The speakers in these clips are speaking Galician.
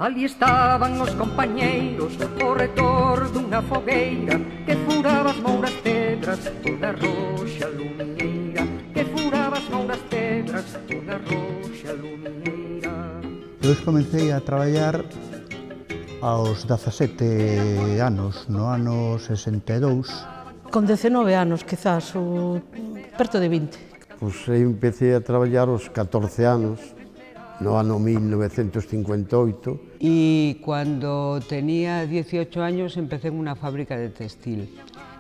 Ali estaban os compañeiros ao retor dunha fogueira que furaba as mouras pedras toda roxa lumiñeira, que furaba as mouras pedras toda roxa lumiñeira. Eu comecei a traballar aos 17 anos, no ano 62. Con 19 anos, quizás, ou perto de 20. Pois eu empecé a traballar aos 14 anos, no ano 1958. Y cuando tenía 18 años empecé en una fábrica de textil.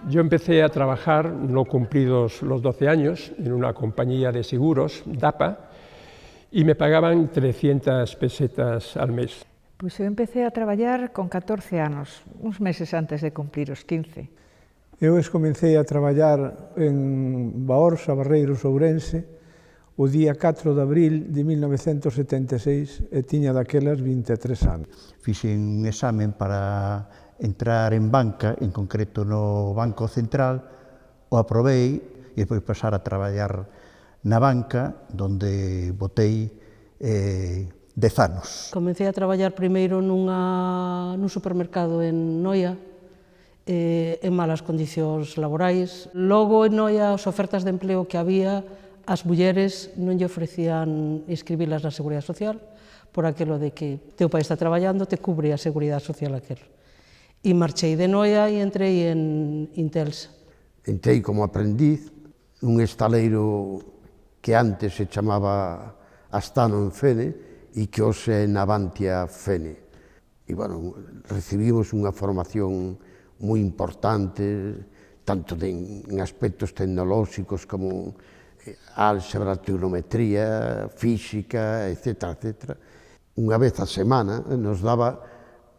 Yo empecé a trabajar, no cumplidos los 12 años, en una compañía de seguros, DAPA, y me pagaban 300 pesetas al mes. Pois eu empecé a traballar con 14 anos, uns meses antes de cumplir os 15. Eu comecei a traballar en Baorsa, Barreiros, Ourense, o día 4 de abril de 1976 e tiña daquelas 23 anos. Fixen un examen para entrar en banca, en concreto no Banco Central, o aprobei e depois pasar a traballar na banca, donde botei 10 anos. Comecei a traballar primeiro nun supermercado en Noia, en malas condicións laborais. Logo en Noia as ofertas de empleo que había, as mulleres non lle ofrecían inscribilas na Seguridade Social por aquilo de que teu pai está traballando, te cubre a Seguridade Social aquel. E marchei de Noia e entrei en Intelsa. Entrei como aprendiz nun estaleiro que antes se chamaba Astano en Fene e que hoxe é Navantia Fene. E, bueno, recibimos unha formación moi importante, tanto en aspectos tecnolóxicos como álgebra, trigonometría, física, etc. Unha vez a semana nos daba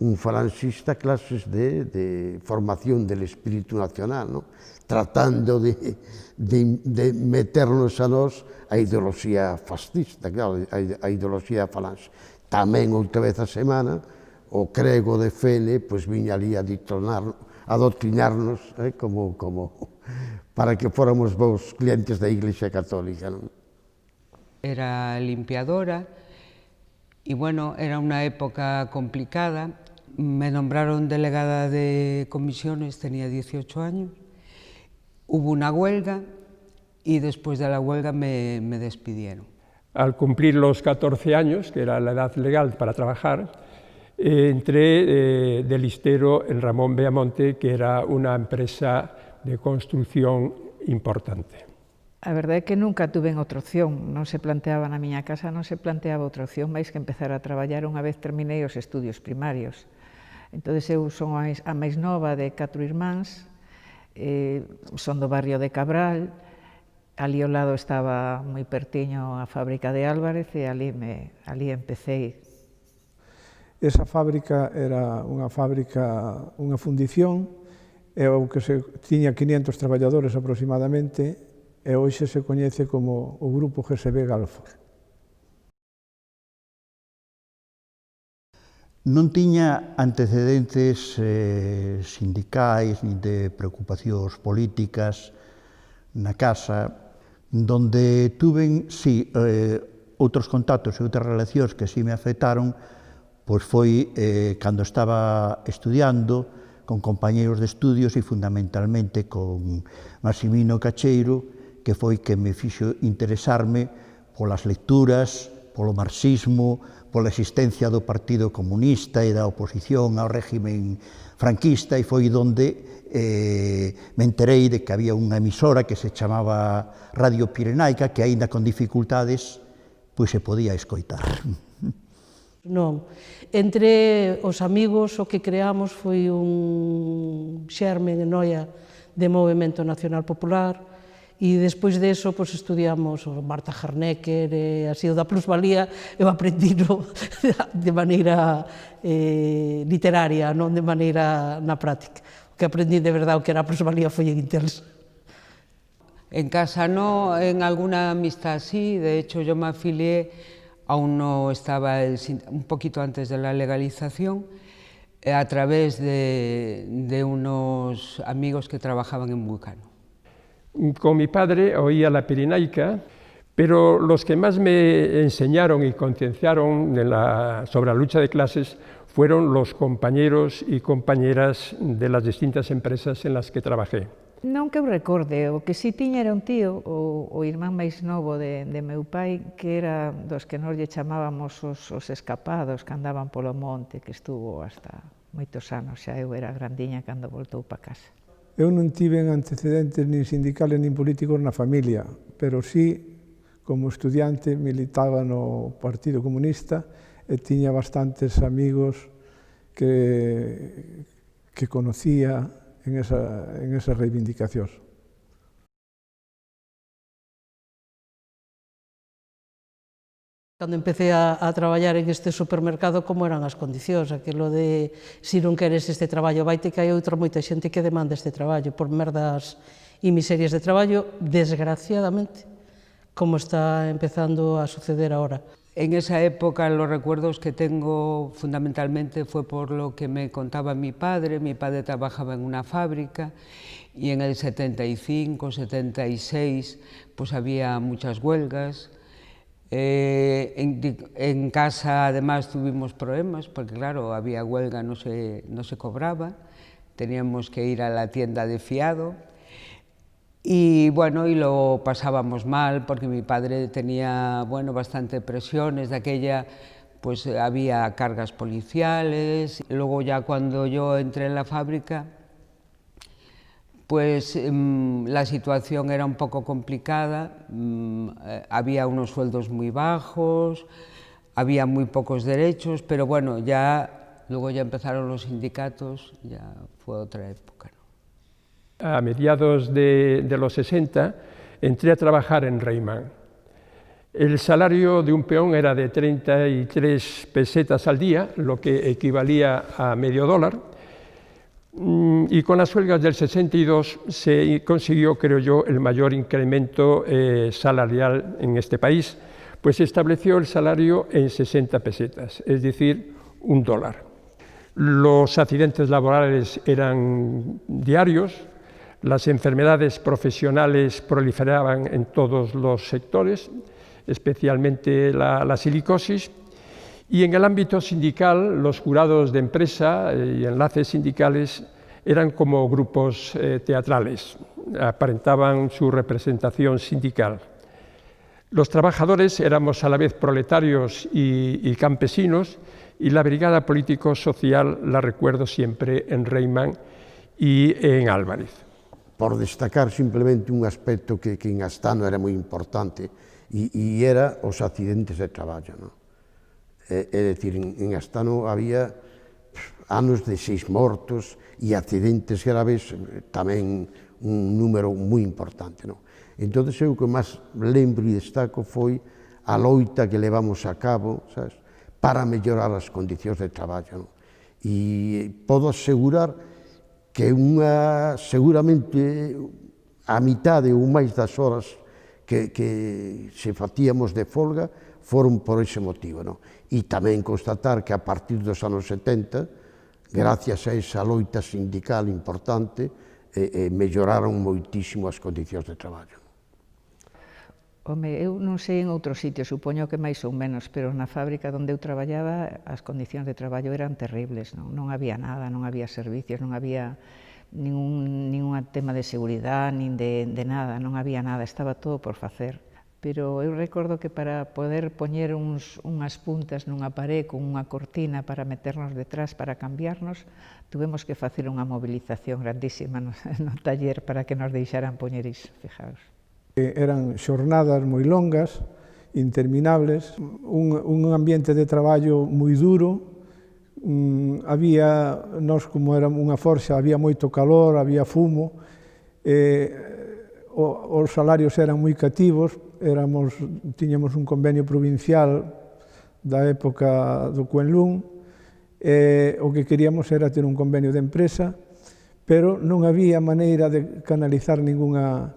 un falanxista clases de formación del espírito nacional, ¿no? Tratando de meternos a nós a ideoloxía fascista, claro, a ideoloxía falanxe. Tamén outra vez a semana o crego de Fene pois viña ali a adoctrinarnos como para que fóramos bons clientes da Iglesia Católica, non? Era limpiadora y bueno, era una época complicada. Me nombraron delegada de comisiones, tenía 18 años. Hubo una huelga y después de la huelga me despidieron. Al cumplir los 14 años, que era la edad legal para trabajar, entré de listero en Ramón Beamonte, que era una empresa de construcción importante. A verdade é que nunca tuve outra opción, non se planteaba na miña casa, non se planteaba outra opción máis que empezar a traballar unha vez terminei os estudios primarios. Entón, eu son a máis nova de 4 irmáns, son do barrio de Cabral, ali ao lado estaba moi pertiño a fábrica de Álvarez e ali empecé. Esa fábrica era unha fundición, e o que tiña 500 traballadores aproximadamente, e hoxe se coñece como o Grupo GSB Galfor. Non tiña antecedentes sindicais nin de preocupacións políticas na casa, donde tuven, sí, outros contactos e outras relacións que sí me afectaron, pois foi cando estaba estudiando con compañeiros de estudios e fundamentalmente con Maximino Cacheiro, que foi que me fixo interesarme polas lecturas, polo marxismo, pola existencia do Partido Comunista e da oposición ao régimen franquista, e foi onde me enterei de que había unha emisora que se chamaba Radio Pirenaica, que aínda con dificultades, pois se podía escoitar. Non. Entre os amigos o que creamos foi un xermen en Noia de Movemento Nacional Popular e despois deso estudiamos o Marta Harnecker e así o da plusvalía eu aprendino de maneira literaria, non de maneira na práctica. O que aprendí de verdade o que era a plusvalía foi en Intelsa. En casa no, en alguna amistad sí, de hecho yo me afilié, aún no estaba un poquito antes de la legalización, a través de unos amigos que trabajaban en Vulcano. Con mi padre oía la Pirenaica, Pero los que más me enseñaron y concienciaron sobre la lucha de clases fueron los compañeros y compañeras de las distintas empresas en las que trabajé. Non que eu recorde, o que si tiña era un tío, o irmán máis novo de meu pai, que era dos que nós lle chamábamos os escapados, que andaban polo monte, que estuvo hasta moitos anos, xa eu era grandiña cando voltou para casa. Eu non tiven antecedentes nin sindicales nin políticos na familia, pero sí, como estudiante, militaba no Partido Comunista e tiña bastantes amigos que conocía en esas reivindicacións. Cando empecé a traballar en este supermercado, como eran as condicións, aquilo de si non queres este traballo, vaite que hai outra moita xente que demanda este traballo, por merdas e miserias de traballo, desgraciadamente, como está empezando a suceder ahora. En esa época los recuerdos que tengo fundamentalmente fue por lo que me contaba mi padre. Mi padre trabajaba en una fábrica y en el 75, 76 pues había muchas huelgas. En casa además tuvimos problemas porque claro, había huelga, no se cobraba, teníamos que ir a la tienda de fiado. Y bueno, y lo pasábamos mal porque mi padre tenía, bueno, bastante presiones de aquella, pues había cargas policiales. Luego ya cuando yo entré en la fábrica, pues la situación era un poco complicada, había unos sueldos muy bajos, había muy pocos derechos, pero bueno, luego ya empezaron los sindicatos, ya fue otra época, ¿no? A mediados de los 60 entré a trabajar en Reimann. El salario de un peón era de 33 pesetas al día, lo que equivalía a medio dólar, y con las huelgas del 62 se consiguió, creo yo, el mayor incremento salarial en este país, pues se estableció el salario en 60 pesetas, es decir, $1. Los accidentes laborales eran diarios. Las enfermedades profesionales proliferaban en todos los sectores, especialmente la silicosis, y en el ámbito sindical los jurados de empresa y enlaces sindicales eran como grupos teatrales, aparentaban su representación sindical. Los trabajadores éramos a la vez proletarios y campesinos, y la brigada político-social la recuerdo siempre en Reimann y en Álvarez. Por destacar simplemente un aspecto que en Astano era moi importante e era os accidentes de traballo, ¿no? É dicir, en Astano había anos de 6 mortos e accidentes graves tamén un número moi importante, ¿no? Entón, eu o que máis lembro e destaco foi a loita que levamos a cabo, sabes, para mellorar as condicións de traballo, ¿no? E podo asegurar que seguramente a mitade ou máis das horas que se facíamos de folga foron por ese motivo, ¿no? E tamén constatar que a partir dos anos 70, gracias a esa loita sindical importante, melloraron moitísimo as condicións de traballo. Home, eu non sei en outros sitios, supoño que máis ou menos, pero na fábrica onde eu traballaba as condicións de traballo eran terribles, non había nada, non había servicios, non había ningún tema de seguridade, nin de nada, non había nada, estaba todo por facer. Pero eu recordo que para poder poñer unhas puntas nunha paré con unha cortina para meternos detrás, para cambiarnos, tuvemos que facer unha movilización grandísima no taller para que nos deixaran poñer iso, fijaos. Eran xornadas moi longas, interminables, un ambiente de traballo moi duro, había, nós como era unha forxa, había moito calor, había fumo, os salarios eran moi cativos, tiñamos un convenio provincial da época do Cuenlún, o que queríamos era ter un convenio de empresa, pero non había maneira de canalizar ningunha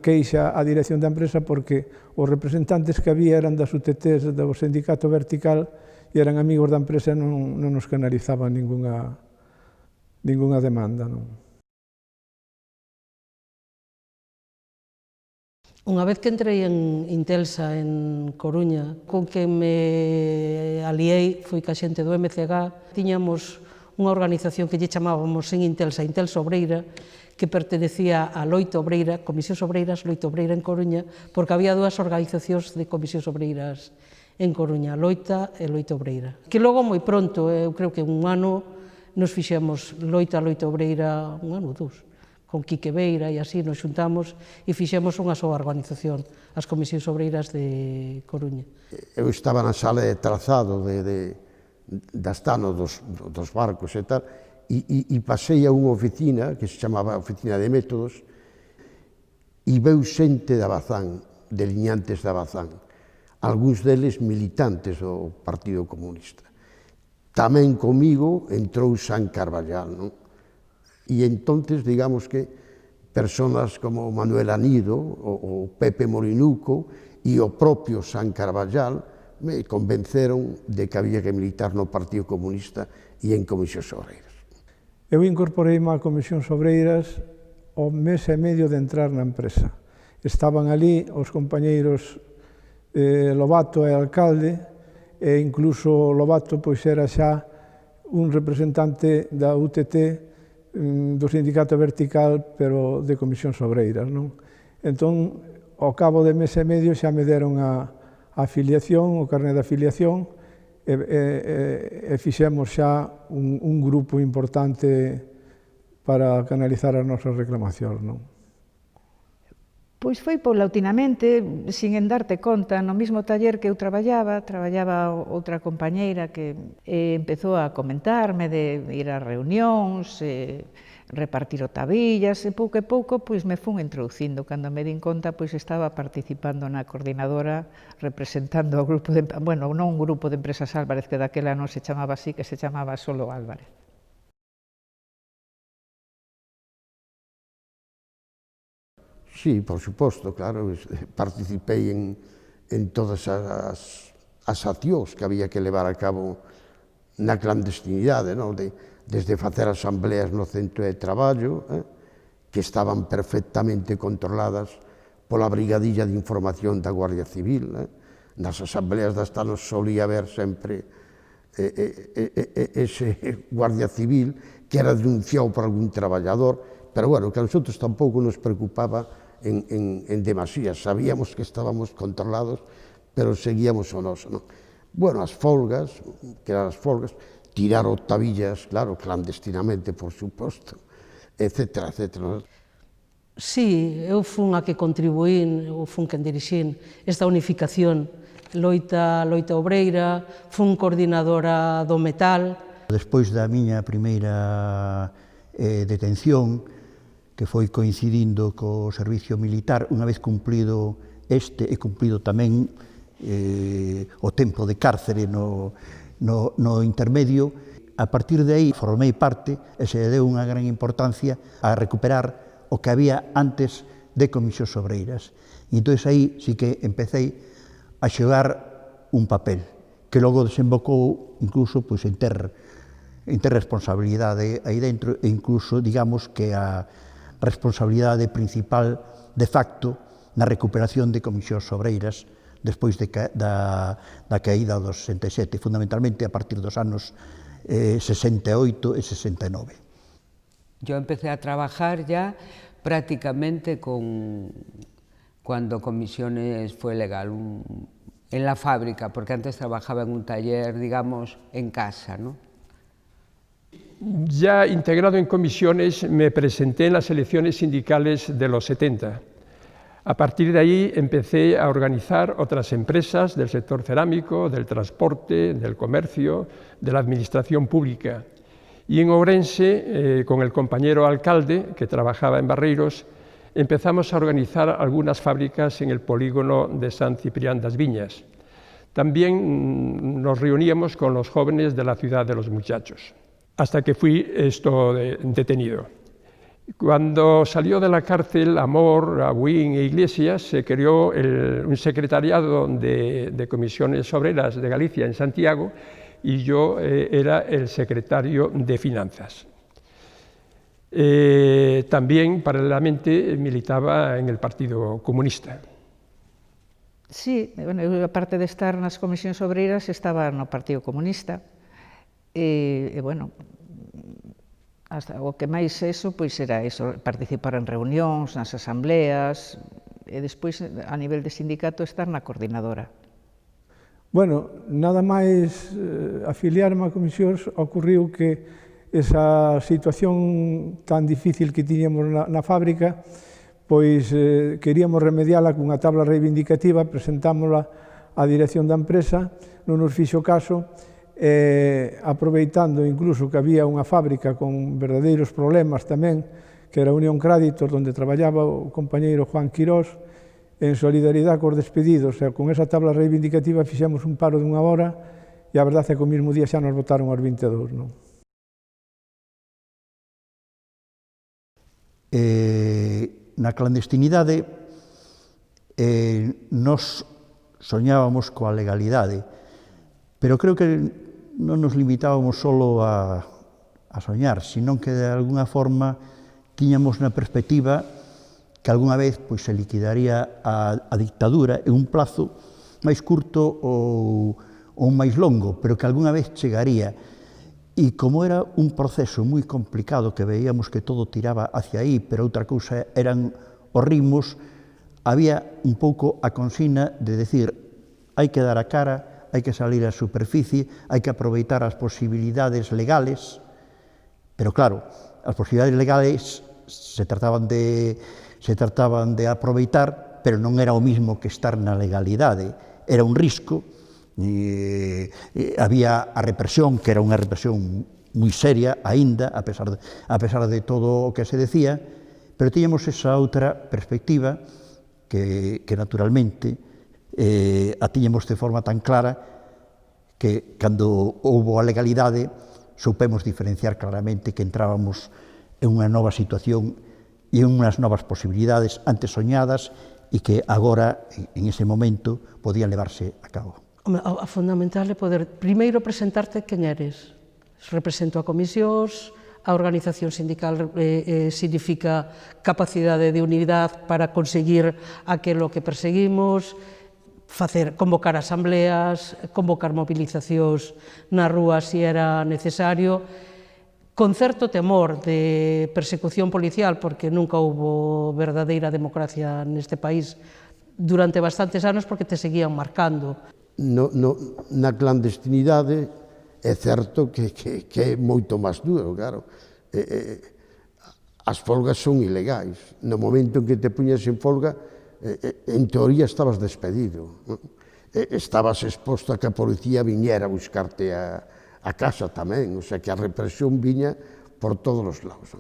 queixa á dirección da empresa porque os representantes que había eran das UTTs do sindicato vertical e eran amigos da empresa e non nos canalizaban ningunha demanda, non? Unha vez que entrei en Intelsa, en Coruña, con que me aliei foi ca xente do MCG, tiñamos unha organización que lle chamábamos en Intelsa, Intelsa Obreira, que pertenecía a Loita Obreira, Comisións Obreiras, Loita Obreira en Coruña, porque había dúas organizacións de Comisións Obreiras en Coruña, Loita e Loita Obreira. Que logo, moi pronto, eu creo que un ano, nos fixemos Loita Obreira, un ano ou dous, con Quique Beira e así nos xuntamos e fixemos unha soa organización, as Comisións Obreiras de Coruña. Eu estaba na sala de trazado da Astano dos barcos e tal, e pasei a unha oficina que se chamaba Oficina de Métodos e veu xente da Bazán, deliñantes da Bazán, algúns deles militantes do Partido Comunista. Tamén comigo entrou San Carballal, non? E entonces, digamos que personas como Manuel Anido, o Pepe Morinuco e o propio San Carballal me convenceron de que había que militar no Partido Comunista e en Comisións Obreiras. Eu incorporeime a Comisións Obreiras ao mes e medio de entrar na empresa. Estaban ali os compañeiros Lobato e alcalde, e incluso Lobato pois era xa un representante da UTT, do sindicato vertical, pero de Comisións Obreiras, non? Entón, ao cabo de mes e medio xa me deron a afiliación, o carné de afiliación, e fixemos xa un grupo importante para canalizar as nosas reclamacións, non? Pois foi paulatinamente, sin en darte conta, no mesmo taller que eu traballaba outra compañeira que empezou a comentarme de ir a reunións, repartir otavillas, e pouco pois me fun introducindo. Cando me din conta, pois estaba participando na coordinadora, representando o grupo de, bueno, non un grupo de empresas Álvarez, que daquela non se chamaba así, que se chamaba solo Álvarez. Sí, por suposto, claro, participei en todas as accións que había que levar a cabo na clandestinidade, desde facer asambleas no centro de traballo, que estaban perfectamente controladas pola Brigadilla de Información da Guardia Civil. Nas asambleas das Astano solía haber sempre ese Guardia Civil que era denunciado por algún traballador, pero bueno, que a nosotros tampouco nos preocupaba en demasía, sabíamos que estábamos controlados, pero seguíamos o noso, non? Bueno, as folgas, que eran as folgas, tirar octavillas, claro, clandestinamente, por suposto, etcétera, etcétera. Sí, eu fun a que contribuín, ou fun quen dirixín esta unificación Loita Obreira, fun coordinadora do metal. Despois da miña primeira detención, que foi coincidindo co servicio militar, unha vez cumplido este e cumplido tamén o tempo de cárcere no intermedio, a partir de aí formei parte e se deu unha gran importancia a recuperar o que había antes de Comisións Obreiras. E entón aí sí que empecé a xogar un papel, que logo desembocou incluso en ter responsabilidade aí dentro, e incluso, digamos, que a responsabilidade principal de facto na recuperación de Comisións Obreiras despois da caída do 67, fundamentalmente a partir dos anos 68 e 69. Yo empecé a trabajar ya prácticamente cuando Comisiones fue legal, en la fábrica, porque antes trabajaba en un taller, digamos, en casa, ¿no? Ya integrado en comisiones, me presenté en las elecciones sindicales de los 70. A partir de ahí empecé a organizar otras empresas del sector cerámico, del transporte, del comercio, de la administración pública. Y en Ourense, con el compañero alcalde, que trabajaba en Barreiros, empezamos a organizar algunas fábricas en el polígono de San Ciprián das Viñas. También nos reuníamos con los jóvenes de la ciudad de los muchachos, hasta que fui detenido. Cuando salió de la cárcel Amor, Agüín e Iglesias, se creó un secretariado de Comisiones Obreras de Galicia en Santiago, y yo era el secretario de Finanzas. También, paralelamente, militaba en el Partido Comunista. Sí, bueno, eu, aparte de estar nas comisións obreiras, estaba no Partido Comunista. E bueno, hasta o que máis eso, pois era eso, participar en reunións, nas asambleas, e despois, a nivel de sindicato, estar na coordinadora. Bueno, nada máis afiliarme a comisións, ocorriu que esa situación tan difícil que tiñamos na fábrica, pois queríamos remediala cunha tabla reivindicativa, presentámola á dirección da empresa, non nos fixo caso, aproveitando incluso que había unha fábrica con verdadeiros problemas tamén, que era Unión Créditos, onde traballaba o compañeiro Juan Quirós, en solidaridade cos despedidos, e con esa tabla reivindicativa fixemos un paro dunha hora, e a verdade é que o mesmo día xa nos botaron aos 22, non? Na clandestinidade, nos soñábamos coa legalidade, pero creo que non nos limitábamos solo a soñar, sino que de alguna forma tiñamos na perspectiva que algunha vez pois, se liquidaría a dictadura en un plazo máis curto ou máis longo, pero que algunha vez chegaría. E como era un proceso moi complicado, que veíamos que todo tiraba hacia aí, pero outra cousa eran os ritmos, había un pouco a consigna de decir hai que dar a cara, hai que salir á superficie, hai que aproveitar as posibilidades legales, pero claro, as posibilidades legales se trataban de aproveitar, pero non era o mismo que estar na legalidade, era un risco. Había a represión, que era unha represión moi seria aínda, a pesar de todo o que se decía, pero tiñamos esa outra perspectiva que naturalmente a tiñamos de forma tan clara que cando houbo a legalidade soupemos diferenciar claramente que entrábamos en unha nova situación e en unhas novas posibilidades antes soñadas e que agora, en ese momento, podían levarse a cabo. A fundamental é poder, primeiro, presentarte quen eres. Represento a comisións, a organización sindical significa capacidade de unidade para conseguir aquilo que perseguimos, convocar asambleas, convocar movilizacións na rúa se era necesario, con certo temor de persecución policial, porque nunca houbo verdadeira democracia neste país durante bastantes anos, porque te seguían marcando. Na clandestinidade é certo que é moito máis duro, claro. As folgas son ilegais. No momento en que te puñas en folga, en teoría estabas despedido. Estabas exposto a que a policía viñera a buscarte a casa tamén, o sea que a represión viña por todos os lados.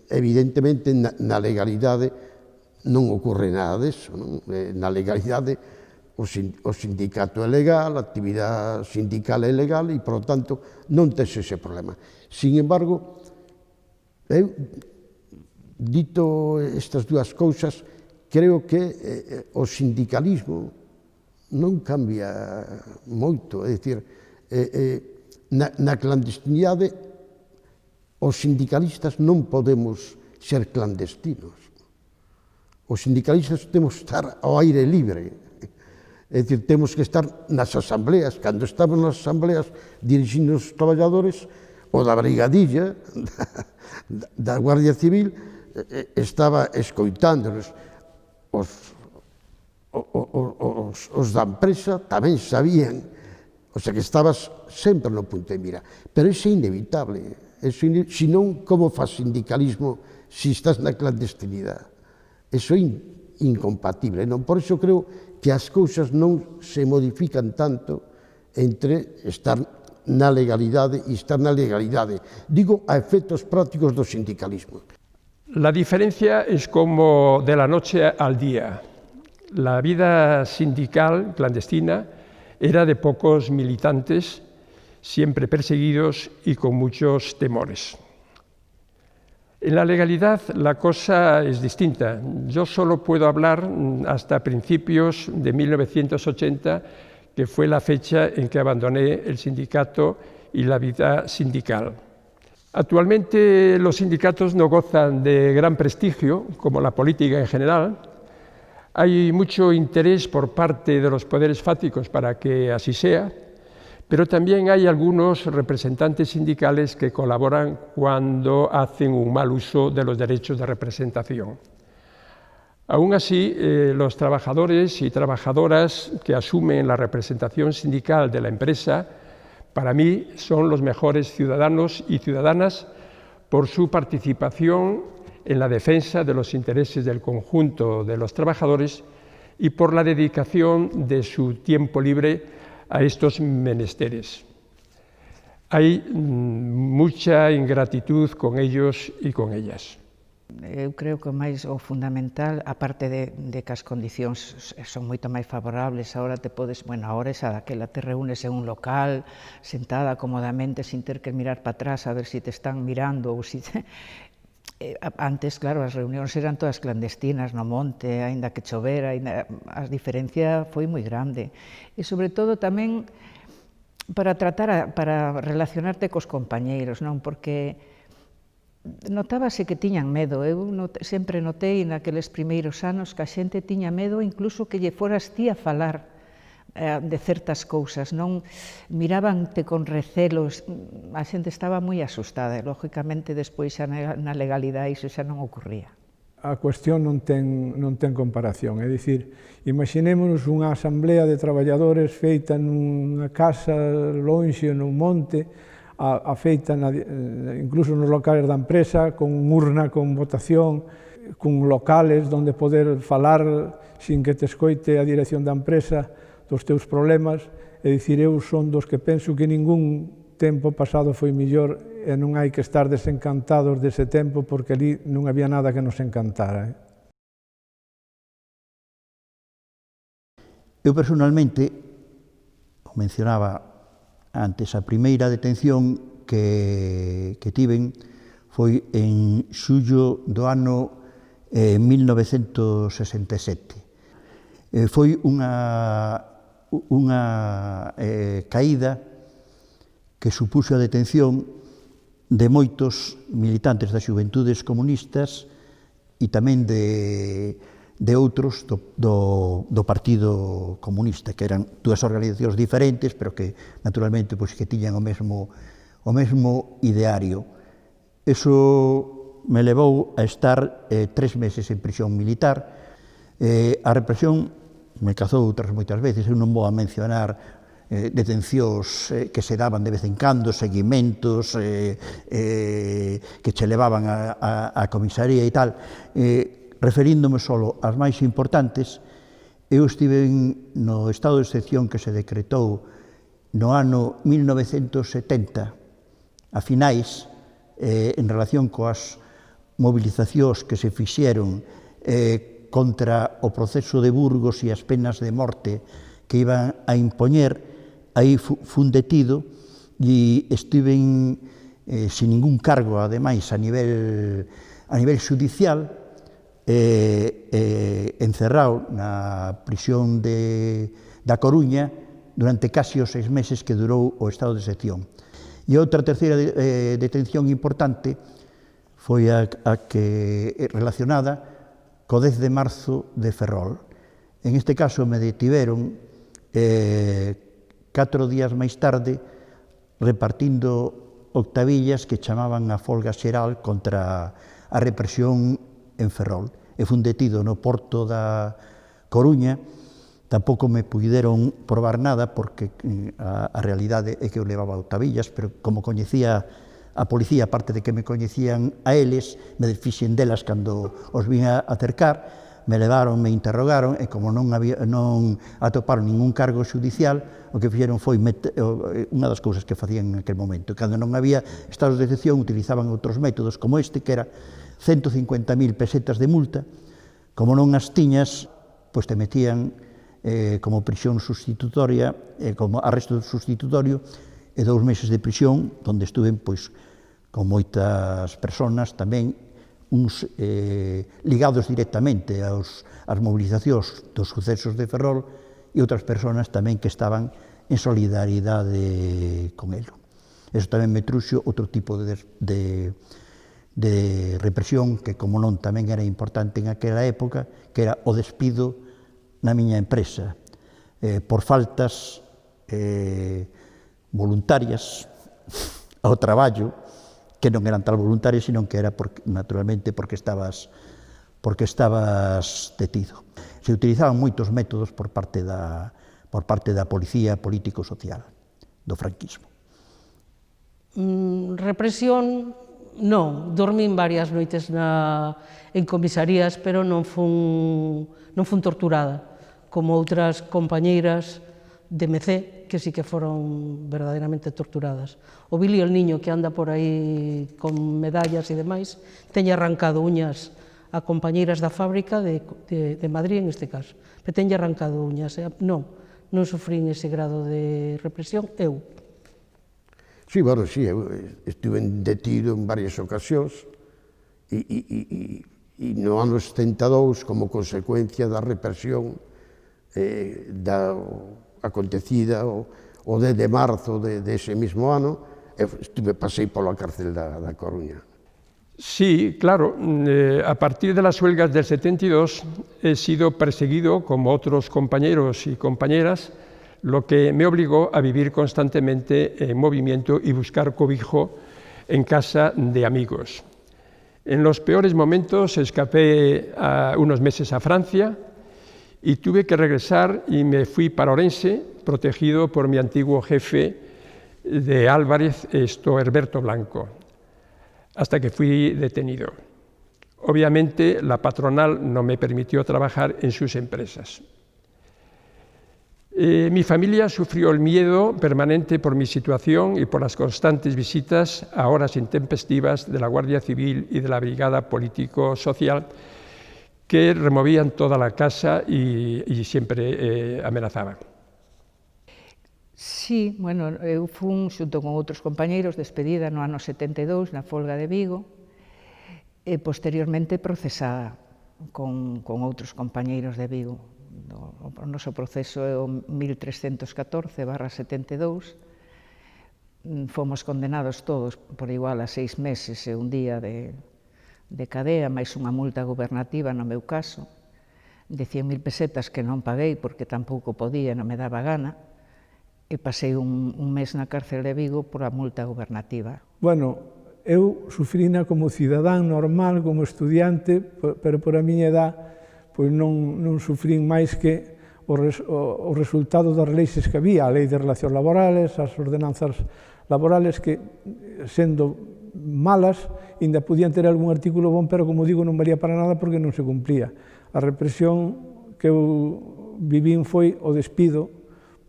Evidentemente, na legalidade non ocorre nada disso. Na legalidade, o sindicato é legal, a actividade sindical é legal e, por lo tanto, non tes ese problema. Sin embargo, eu, dito estas dúas cousas, creo que o sindicalismo non cambia moito, é dicir, na clandestinidade os sindicalistas non podemos ser clandestinos. Os sindicalistas temos que estar ao aire libre. É dicir, temos que estar nas asambleas. Cando estamos nas asambleas dirixindo os traballadores, o da brigadilla, da Guardia Civil, estaba escoitándonos. Os da empresa tamén sabían, o sea que estabas sempre no punto de mira. Pero iso é inevitable. Se non, como faz sindicalismo se estás na clandestinidade? Iso é incompatible. Por iso creo que as cousas non se modifican tanto entre estar na legalidade e estar na legalidade. Digo, a efectos prácticos do sindicalismo. La diferencia es como de la noche al día. La vida sindical clandestina era de pocos militantes, siempre perseguidos y con muchos temores. En la legalidad la cosa es distinta. Yo solo puedo hablar hasta principios de 1980, que fue la fecha en que abandoné el sindicato y la vida sindical. Actualmente los sindicatos no gozan de gran prestigio, como la política en general. Hay mucho interés por parte de los poderes fácticos para que así sea, pero también hay algunos representantes sindicales que colaboran cuando hacen un mal uso de los derechos de representación. Aún así, los trabajadores y trabajadoras que asumen la representación sindical de la empresa, para mí, son los mejores ciudadanos y ciudadanas por su participación en la defensa de los intereses del conjunto de los trabajadores y por la dedicación de su tiempo libre a estos menesteres. Hay mucha ingratitud con ellos y con ellas. Eu creo que o fundamental, aparte de que as condicións son moito máis favorables, agora te podes, agora esa daquela te reúnes en un local, sentada cómodamente, sin ter que mirar para atrás a ver se te están mirando ou se... Antes, claro, as reunións eran todas clandestinas no monte, aínda que chovera, a diferencia foi moi grande. E, sobre todo, tamén para relacionarte cos compañeiros, non? Porque notábase que tiñan medo. Eu sempre notei naqueles primeiros anos que a xente tiña medo incluso que lle foras ti a falar de certas cousas, non mirábante con recelos, a xente estaba moi asustada e, lógicamente, despois xa na legalidade iso xa non ocurría. A cuestión non ten comparación, é dicir, imaginémonos unha asamblea de traballadores feita nunha casa lonxe, nun monte, a feita incluso nos locales da empresa, con urna, con votación, con locales onde poder falar sin que te escoite a dirección da empresa dos teus problemas. É dicir, eu son dos que penso que ningún tempo pasado foi mellor e non hai que estar desencantados dese tempo porque ali non había nada que nos encantara. Eu personalmente, como mencionaba antes, a primeira detención que tiven foi en xullo do ano 1967. Foi unha caída que supuxo a detención de moitos militantes das xuventudes comunistas e tamén de outros do Partido Comunista, que eran dúas organizacións diferentes, pero que, naturalmente, que tiñan o mesmo ideario. Eso me levou a estar 3 meses en prisión militar. A represión me cazou outras moitas veces, eu non vou a mencionar detencións que se daban de vez en cando, seguimentos que che levaban á comisaría e tal. Referíndome só ás máis importantes, eu estive no estado de excepción que se decretou no ano 1970, a finais, en relación coas movilizacións que se fixeron contra o proceso de Burgos e as penas de morte que iban a impoñer. Aí fun detido e estive sin ningún cargo, ademais, a nivel xudicial, encerrado na prisión da Coruña durante casi os 6 meses que durou o estado de excepción. E outra terceira detención importante foi a que relacionada co 10 de marzo de Ferrol. En este caso me detiveron 4 días máis tarde repartindo octavillas que chamaban a folga xeral contra a represión en Ferrol. E fun detido no porto da Coruña, tampouco me puideron probar nada porque a realidade é que eu levaba octavillas, pero como coñecía a policía, aparte de que me coñecían a eles, me desfixen delas cando os vin a acercar, me levaron, me interrogaron, e como non atoparon ningún cargo xudicial, o que fixeron foi unha das cousas que facían en aquel momento. Cando non había estados de excepción, utilizaban outros métodos como este, que era 150.000 pesetas de multa. Como non as tiñas, pois te metían como prisión sustitutoria, como arresto sustitutorio, e 2 meses de prisión, onde estuven con moitas personas tamén, uns ligados directamente ás movilizacións dos sucesos de Ferrol, e outras persoas tamén que estaban en solidaridade con el. Eso tamén me truxo outro tipo de de represión que, como non, tamén era importante en aquela época, que era o despido na miña empresa por faltas voluntarias ao traballo, que non eran tal voluntarias, sino que era naturalmente porque estabas detido. Se utilizaban moitos métodos por parte da policía político-social do franquismo. Represión, non. Dormín varias noites en comisarías, pero non fun torturada, como outras compañeiras de MC, que sí que foron verdadeiramente torturadas. O Billy, el niño que anda por aí con medallas e demais, teña arrancado uñas a compañeiras da fábrica de Madrid, en este caso. Pero teña arrancado uñas. Non sufrín ese grado de represión, eu. Sí, bueno, sí, eu estuve detido en varias ocasións e no ano 72, como consecuencia da represión acontecida o 10 de marzo dese mesmo ano, pasei pola cárcel da Coruña. Sí, claro, a partir de las huelgas del 72 he sido perseguido como otros compañeros y compañeras, lo que me obligó a vivir constantemente en movimiento y buscar cobijo en casa de amigos. En los peores momentos escapé unos meses a Francia y tuve que regresar y me fui para Orense, protegido por mi antiguo jefe de Álvarez, Herberto Blanco, hasta que fui detenido. Obviamente, la patronal no me permitió trabajar en sus empresas. Mi familia sufrió el miedo permanente por mi situación y por las constantes visitas a horas intempestivas de la Guardia Civil y de la Brigada Político-Social, que removían toda la casa y siempre amenazaban. Sí, bueno, eu fun xunto con outros compañeiros despedida no ano 72 na folga de Vigo e posteriormente procesada con outros compañeiros de Vigo. O noso proceso é o 1314/72. Fomos condenados todos por igual a 6 meses e un día de cadea, máis unha multa gubernativa no meu caso, de 100.000 pesetas que non paguei porque tampouco podía, non me daba gana, e pasei un mes na cárcel de Vigo por a multa gubernativa. Bueno, eu sufrina como cidadán normal, como estudiante, pero por a miña edad pois non sufrín máis que o resultado das leis que había, a Lei de Relacións Laborales, as ordenanzas laborales que, sendo malas, ainda podían ter algún artículo bon, pero, como digo, non valía para nada porque non se cumplía. A represión que eu vivín foi o despido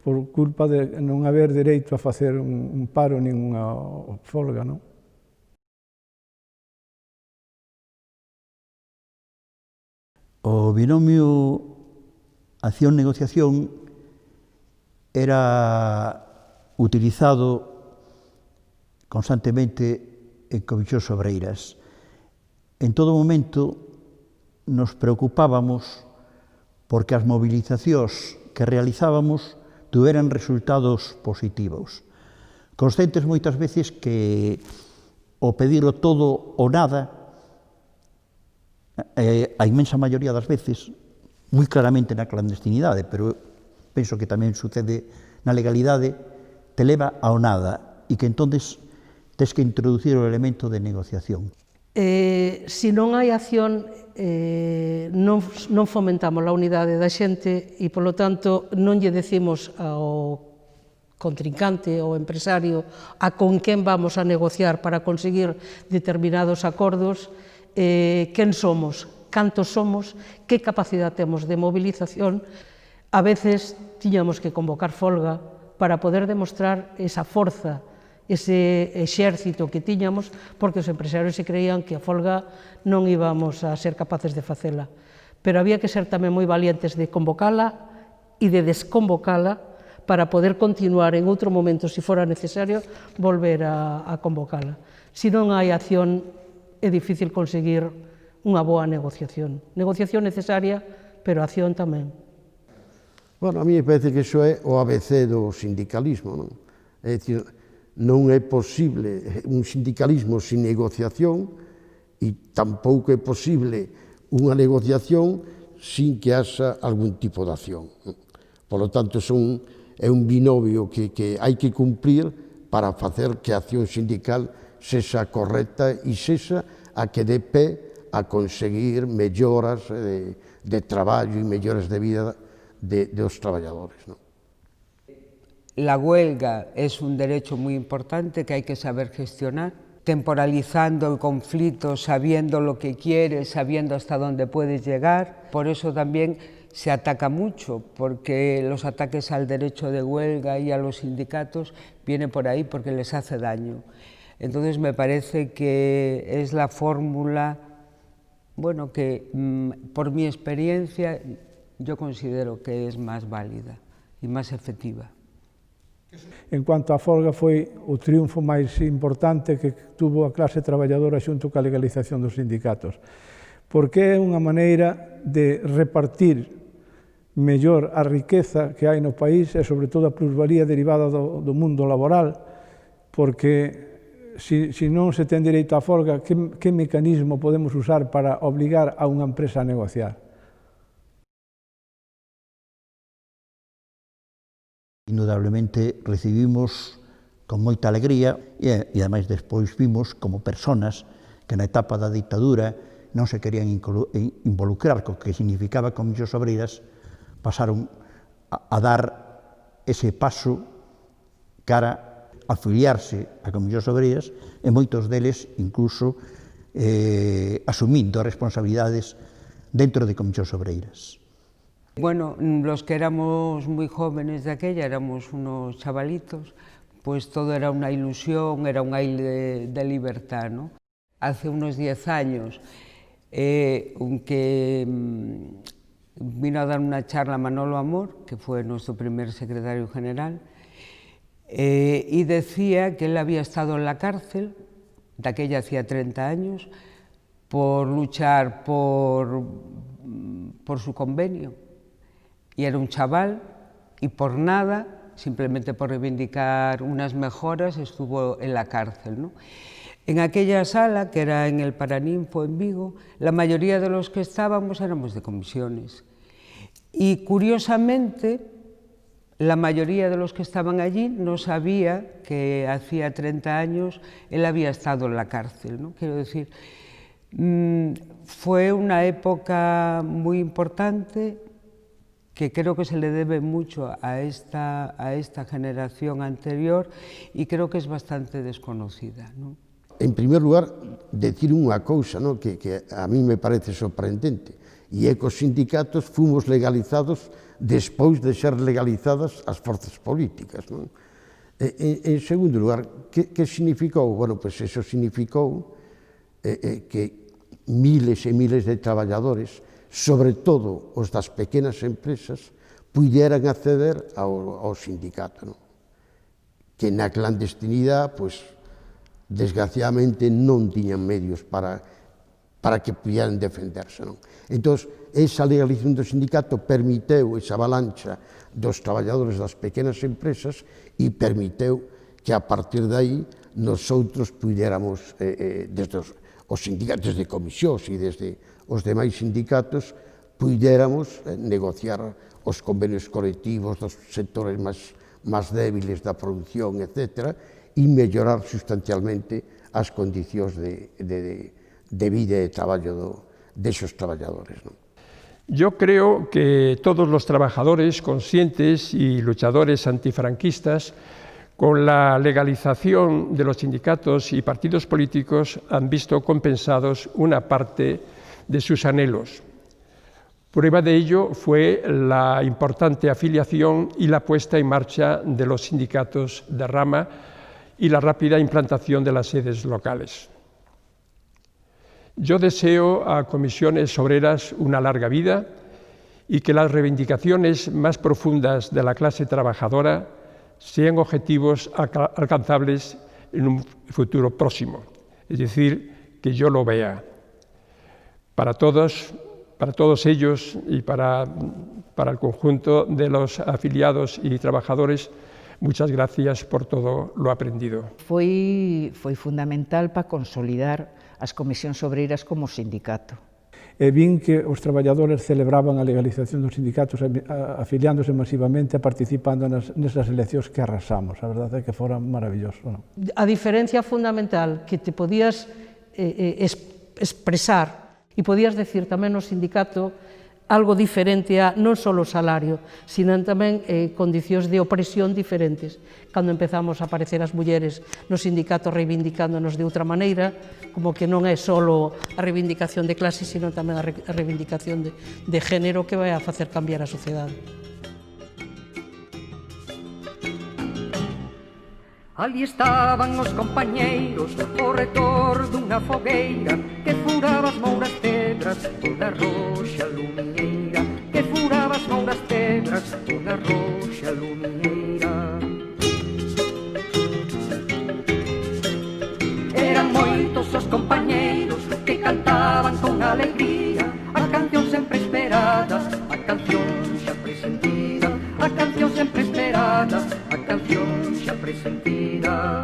por culpa de non haber dereito a facer un paro nin unha folga, non? O binomio acción-negociación era utilizado constantemente en comisións obreiras. En todo momento nos preocupábamos porque as movilizacións que realizábamos tuveran resultados positivos. Conscientes moitas veces que o pedirlo todo ou nada, a inmensa maioría das veces, moi claramente na clandestinidade, pero penso que tamén sucede na legalidade, te leva ao nada e que entonces tes que introducir o elemento de negociación. Se non hai acción, non fomentamos a unidade da xente e, polo tanto, non lle decimos ao contrincante ou empresario a con quen vamos a negociar para conseguir determinados acordos, quen somos, cantos somos, que capacidade temos de movilización. A veces tiñamos que convocar folga para poder demostrar esa forza, ese exército que tiñamos, porque os empresarios se creían que a folga non íbamos a ser capaces de facela. Pero había que ser tamén moi valientes de convocala e de desconvocala para poder continuar en outro momento, se fora necesario, volver a convocala. Se non hai acción, é difícil conseguir unha boa negociación. Negociación necesaria, pero acción tamén. Bueno, a mí me parece que iso é o ABC do sindicalismo, non? É dicir, non é posible un sindicalismo sin negociación e tampouco é posible unha negociación sin que haxa algún tipo de acción. Por lo tanto, é un binomio que hai que cumprir para facer que a acción sindical sexa correcta e sexa a que dé pé a conseguir melloras de traballo e melloras de vida dos traballadores. La huelga es un derecho muy importante que hay que saber gestionar, temporalizando el conflicto, sabiendo lo que quieres, sabiendo hasta dónde puedes llegar. Por eso también se ataca mucho, porque los ataques al derecho de huelga y a los sindicatos vienen por ahí porque les hace daño. Entonces me parece que es la fórmula, bueno, que por mi experiencia yo considero que es más válida y más efectiva. En cuanto á folga, foi o triunfo máis importante que tuvo a clase traballadora xunto ca legalización dos sindicatos, porque é unha maneira de repartir mellor a riqueza que hai no país e, sobre todo, a plusvalía derivada do mundo laboral, porque se non se ten dereito á folga, que mecanismo podemos usar para obligar a unha empresa a negociar? Indudablemente recibimos con moita alegría e ademais despois vimos como personas que na etapa da dictadura non se querían involucrar co que significaba Comisións Obreiras, pasaron a dar ese paso cara a afiliarse a Comisións Obreiras e moitos deles incluso asumindo responsabilidades dentro de Comisións Obreiras. Bueno, los que éramos muy jóvenes de aquella, éramos unos chavalitos, pues todo era una ilusión, era un aire de libertad, ¿no? Hace unos 10 años, que vino a dar una charla Manolo Amor, que fue nuestro primer secretario general, y decía que él había estado en la cárcel, de aquella hacía 30 años, por luchar por su convenio. Y era un chaval y por nada, simplemente por reivindicar unas mejoras, estuvo en la cárcel, ¿no? En aquella sala, que era en el Paraninfo en Vigo, la mayoría de los que estábamos éramos de comisiones. Y curiosamente, la mayoría de los que estaban allí no sabía que hacía 30 años él había estado en la cárcel, ¿no? Quiero decir, fue una época muy importante que creo que se le debe mucho a esta generación anterior y creo que es bastante desconocida, ¿no? En primer lugar, decir unha cousa, ¿no?, que a mí me parece sorprendente, e é que os sindicatos fomos legalizados despois de ser legalizadas as forzas políticas, ¿no? En segundo lugar, que significou? Bueno, pois eso significou que miles e miles de traballadores, sobre todo os das pequenas empresas, puderan acceder ao sindicato, ¿no? Que na clandestinidade, pois, desgraciadamente non tiñan medios para que pudieran defenderse, ¿no? Entón, esa legalización do sindicato permiteu esa avalancha dos traballadores das pequenas empresas e permiteu que a partir de aí nosotros pudiéramos, desde os sindicatos de comisións e desde os demais sindicatos, puidéramos negociar os convenios colectivos dos sectores máis débiles da produción, etc., e mellorar sustancialmente as condicións de vida e de traballo desos traballadores, ¿no? Yo creo que todos los trabajadores conscientes y luchadores antifranquistas, con la legalización de los sindicatos y partidos políticos, han visto compensados una parte de sus anhelos. Prueba de ello fue la importante afiliación y la puesta en marcha de los sindicatos de rama y la rápida implantación de las sedes locales. Yo deseo a Comisiones Obreras una larga vida y que las reivindicaciones más profundas de la clase trabajadora sean objetivos alcanzables en un futuro próximo, es decir, que yo lo vea. Para todos ellos y para el conjunto de los afiliados y trabajadores, muchas gracias por todo lo aprendido. Foi fundamental para consolidar as comisións obreiras como o sindicato. E vin que os traballadores celebraban a legalización dos sindicatos afiliándose masivamente e participando nesas eleccións que arrasamos. A verdade é que fora maravilloso. Non? A diferencia fundamental que te podías expresar e podías decir tamén no sindicato algo diferente a non só o salario, sino tamén condicións de opresión diferentes. Cando empezamos a aparecer as mulleres no sindicato reivindicándonos de outra maneira, como que non é só a reivindicación de clase, sino tamén a reivindicación de género que vai a facer cambiar a sociedade. Ali estaban os compañeiros ao retor dunha fogueira que furaba as mouras pedras unha roxa lumiñeira, que furaba as mouras pedras unha roxa lumiñeira. Eran moitos os compañeiros que cantaban con alegría a canción sempre esperada, a canción xa presentida, a canción sempre esperada, a canción xa presentida.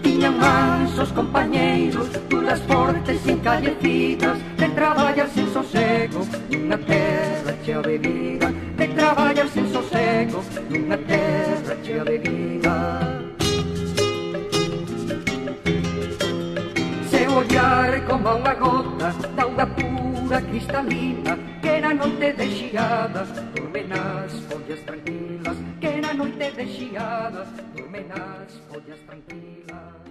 Tiñan mansos compañeiros, duras fortes e encallecidas, de traballar sen sosego nunha terra chea de vida, de traballar sen sosego nunha terra chea de vida. Seu ollar como unha gota da auga pura cristalina, que na noite de xiada dorme nas follas tranquilas, que na noite de xiada dorme nas follas tranquilas.